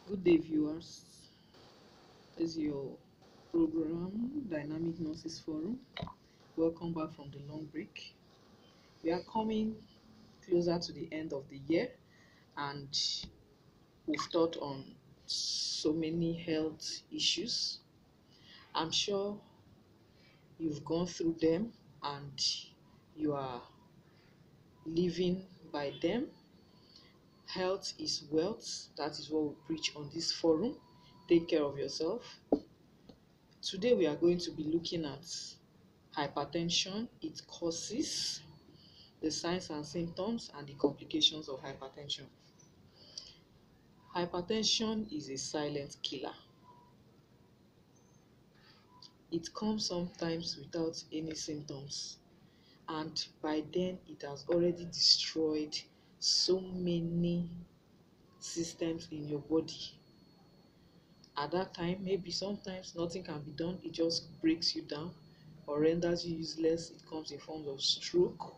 Good day, viewers. This is your program, Dynamic Nurses Forum. Welcome back from the long break. We are coming closer to the end of the year, and we've thought on so many health issues. I'm sure you've gone through them and you are living by them. Health is wealth. That is what we preach on this forum. Take care of yourself. Today we are going to be looking at hypertension, its causes, the signs and symptoms, and the complications of hypertension. Hypertension is a silent killer. It comes sometimes without any symptoms, and by then it has already destroyed so many systems in your body. At that time, maybe sometimes nothing can be done, it just breaks you down or renders you useless. It comes in form of stroke.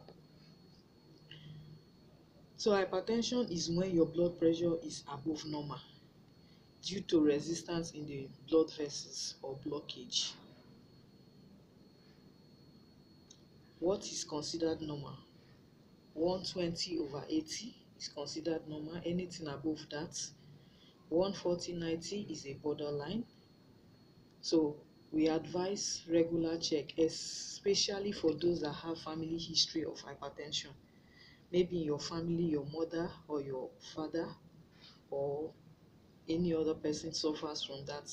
So hypertension is when your blood pressure is above normal due to resistance in the blood vessels or blockage. What is considered normal? 120/80 is considered normal. Anything above that, 140/90 is a borderline. So we advise regular check, especially for those that have family history of hypertension. Maybe in your family, your mother or your father or any other person suffers from that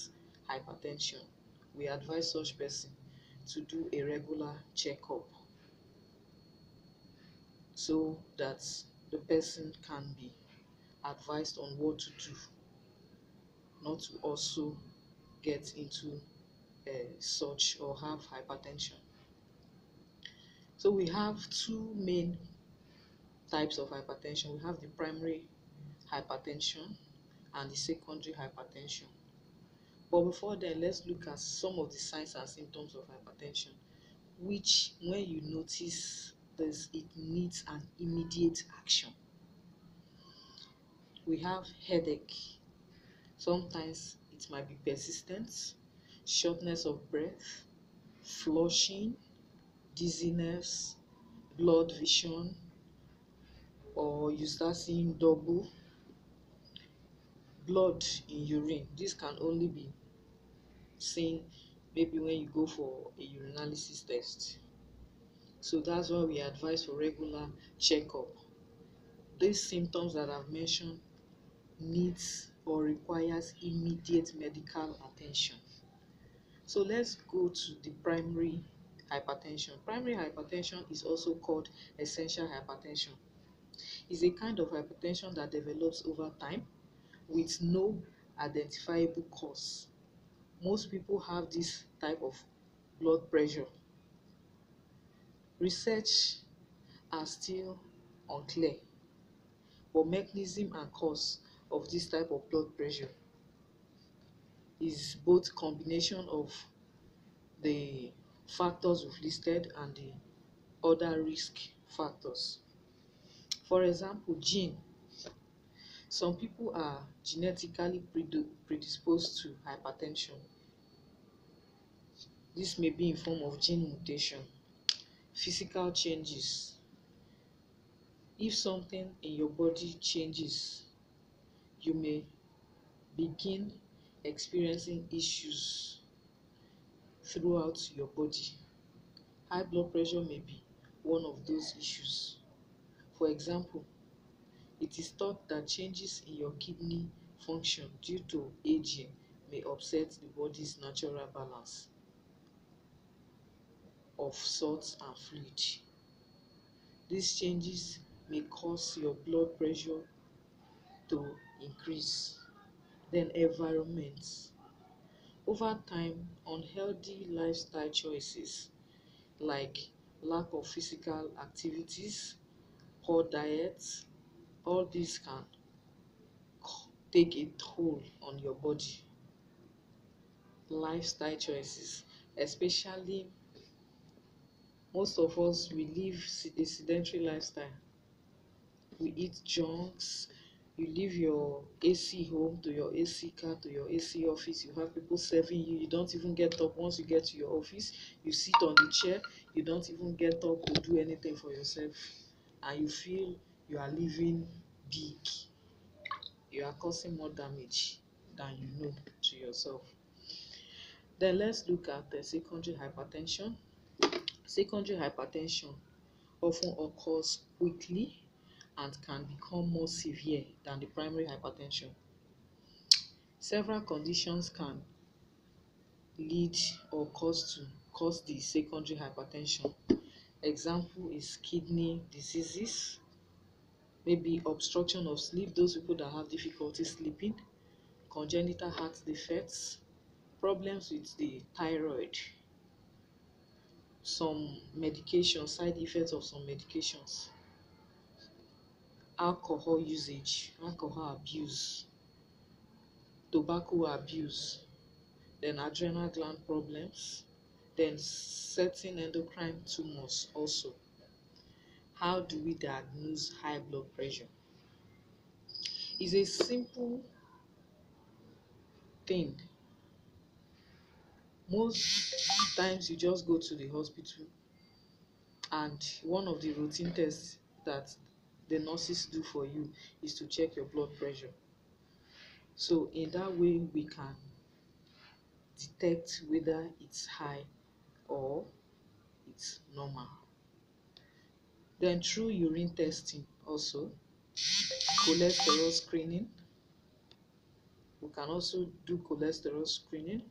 hypertension. We advise such person to do a regular checkup so that the person can be advised on what to do, not to also get into such or have hypertension. So we have two main types of hypertension. We have the primary hypertension and the secondary hypertension. But before then, let's look at some of the signs and symptoms of hypertension, which when you notice this, it needs an immediate action. We have headache. Sometimes it might be persistent, shortness of breath, flushing, dizziness, blurred vision, or you start seeing double, blood in urine. This can only be seen maybe when you go for a urinalysis test. So that's why we advise for regular checkup. These symptoms that I've mentioned needs or requires immediate medical attention. So let's go to the primary hypertension. Primary hypertension is also called essential hypertension. It's a kind of hypertension that develops over time with no identifiable cause. Most people have this type of blood pressure. Research are still unclear, but mechanism and cause of this type of blood pressure is both combination of the factors we've listed and the other risk factors. For example, gene. Some people are genetically predisposed to hypertension. This may be in form of gene mutation. Physical changes. If something in your body changes, you may begin experiencing issues throughout your body. High blood pressure may be one of those issues. For example, it is thought that changes in your kidney function due to aging may upset the body's natural balance of salts and fluid. These changes may cause your blood pressure to increase. Then environment. Over time, unhealthy lifestyle choices like lack of physical activities, poor diet, all these can take a toll on your body. Lifestyle choices, especially most of us, we live a sedentary lifestyle. We eat junks, You leave your AC home to your AC car to your AC office, you have people serving you, you don't even get up. Once you get to your office, you sit on the chair, you don't even get up to do anything for yourself, and you feel you are living big. You are causing more damage than you know to yourself. Then let's look at the secondary hypertension. Secondary hypertension often occurs quickly and can become more severe than the primary hypertension. Several conditions can lead or cause the secondary hypertension. Example is kidney diseases, maybe obstruction of sleep, those people that have difficulty sleeping, congenital heart defects, problems with the thyroid, some medications, side effects of some medications, alcohol usage, alcohol abuse, tobacco abuse, then adrenal gland problems, then certain endocrine tumors also. How do we diagnose high blood pressure? It's a simple thing. Most times you just go to the hospital, and one of the routine tests that the nurses do for you is to check your blood pressure. So in that way we can detect whether it's high or it's normal. Then through urine testing also, cholesterol screening, we can also do cholesterol screening,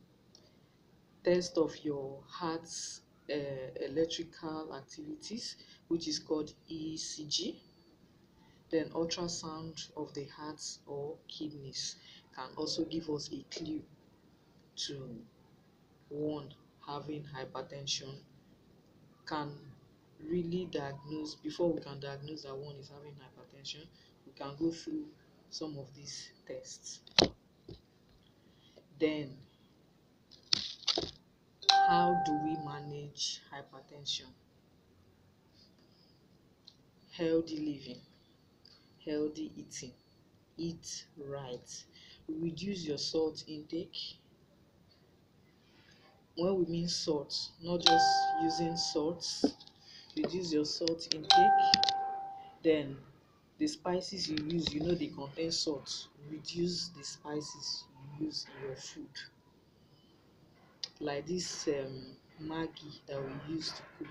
test of your heart's electrical activities, which is called ECG. Then ultrasound of the heart or kidneys can also give us a clue to one having hypertension. Can really diagnose, before we can diagnose that one is having hypertension, we can go through some of these tests. Then how do we manage hypertension? Healthy living, healthy eating, eat right, reduce your salt intake. When we mean salt, not just using salt, reduce your salt intake. Then the spices you use, you know they contain salt, reduce the spices you use in your food. Like this Maggi that we use to cook,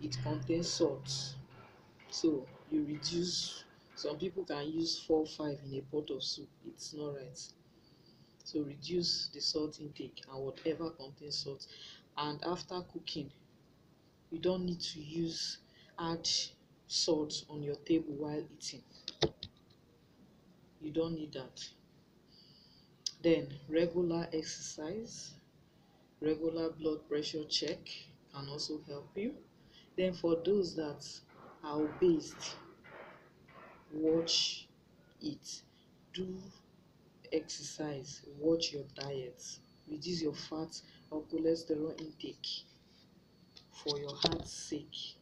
it contains salt, so you reduce. Some people can use 4 5 in a pot of soup, it's not right. So reduce the salt intake and whatever contains salt. And after cooking, you don't need to add salt on your table while eating. You don't need that. Then regular exercise, regular blood pressure check can also help you. Then for those that are obese, watch it, do exercise, watch your diet, reduce your fat or cholesterol intake for your heart's sake.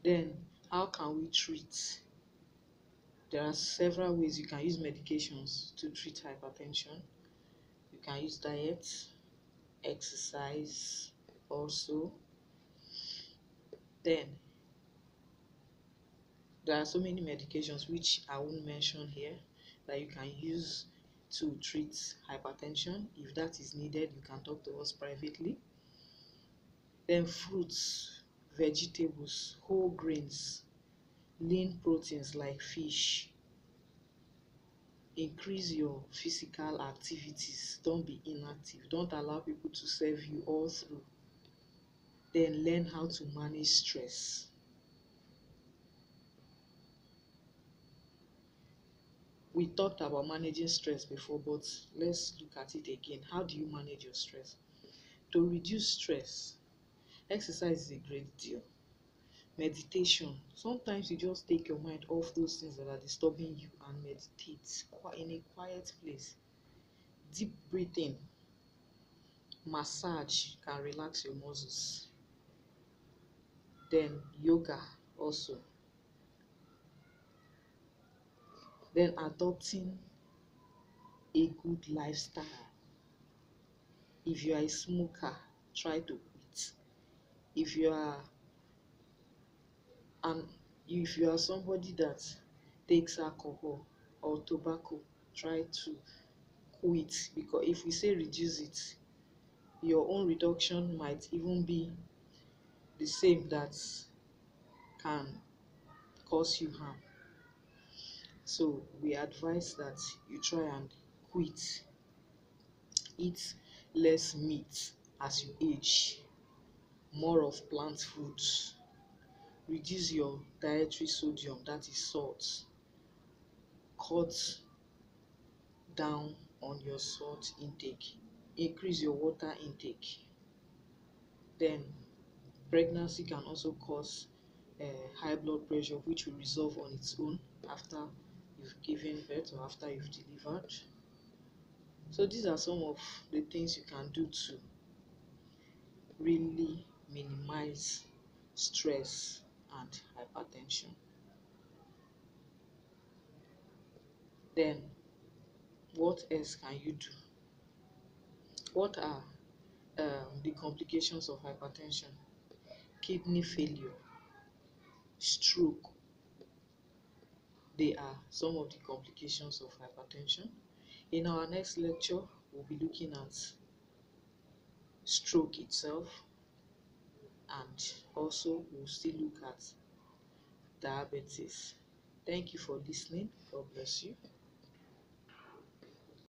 Then how can we treat? There are several ways. You can use medications to treat hypertension. You can use diet, exercise also. Then there are so many medications which I won't mention here that you can use to treat hypertension. If that is needed, you can talk to us privately. Then fruits, vegetables, whole grains, lean proteins like fish. Increase your physical activities. Don't be inactive. Don't allow people to serve you all through. Then learn how to manage stress. We talked about managing stress before, but let's look at it again. How do you manage your stress? To reduce stress, exercise is a great deal. Meditation. Sometimes you just take your mind off those things that are disturbing you and meditate in a quiet place. Deep breathing, massage can relax your muscles. Then yoga also. Then adopting a good lifestyle. If you are a smoker, try to quit. If you are and if you are somebody that takes alcohol or tobacco, try to quit, because if we say reduce it, your own reduction might even be the same that can cause you harm. So we advise that you try and quit. Eat less meat as you age, more of plant foods. Reduce your dietary sodium, that is salt. Cut down on your salt intake. Increase your water intake. Then pregnancy can also cause high blood pressure, which will resolve on its own after you've given birth or after you've delivered. So these are some of the things you can do to really minimize stress and hypertension. Then what else can you do? What are the complications of hypertension? Kidney failure, stroke. They are some of the complications of hypertension. In our next lecture, we'll be looking at stroke itself, and also we'll still look at diabetes. Thank you for listening. God bless you.